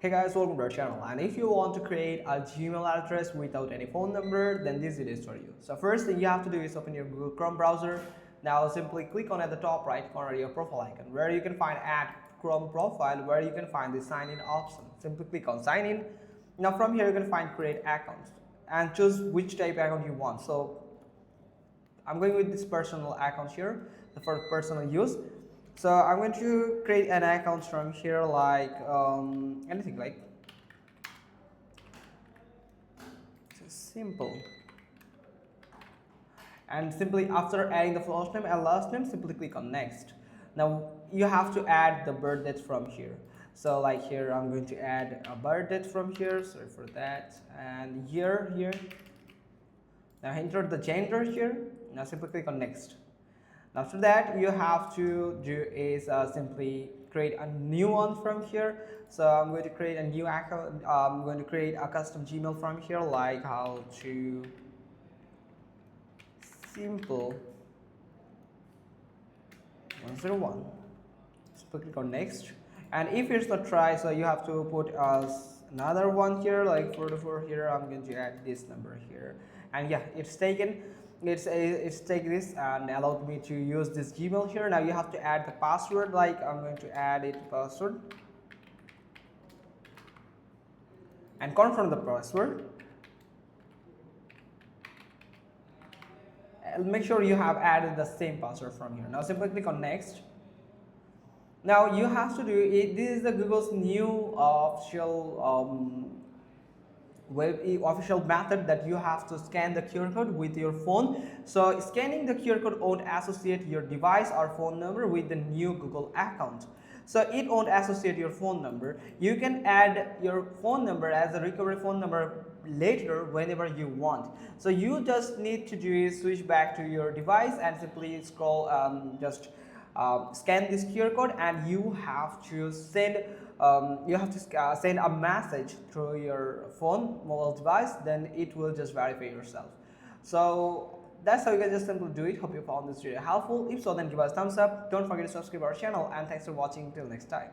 Hey guys, welcome to our channel. And if you want to create a Gmail address without any phone number, then this video is for you. So first thing you have to do is open your Google Chrome browser. Now simply click on at the top right corner your profile icon where you can find add Chrome profile, where you can find the sign in option. Simply click on sign in. Now from here you can find create accounts and choose which type account you want. So I'm going with this personal account here for personal use. So I'm going to create an account from here like anything like simple, and simply after adding the first name and last name, simply click on next. Now you have to add the birth date from here. So like here I'm going to add a birth date from here, sorry for that, and year here. Now enter the gender here. Now simply click on next. After that, you have to do is simply create a new one from here. So I'm going to create a new account. I'm going to create a custom Gmail from here, like how to simple 101. So click on next. And if it's not try, so you have to put another one here, like 44 here. I'm going to add this number here, and yeah, it's taken. It's take this and allowed me to use this Gmail here. Now you have to add the password, like I'm going to add it password and confirm the password. And make sure you have added the same password from here. Now simply click on next. Now you have to do it. This is the Google's new official official method that you have to scan the QR code with your phone. So scanning the QR code won't associate your device or phone number with the new Google account. So it won't associate your phone number. You can add your phone number as a recovery phone number later whenever you want. So you just need to do is switch back to your device and simply scroll scan this QR code, and you have to send send a message through your phone mobile device. Then it will just verify yourself. So that's how you can just simply do it. Hope you found this video helpful. If so, then give us a thumbs up. Don't forget to subscribe our channel, and thanks for watching. Till next time.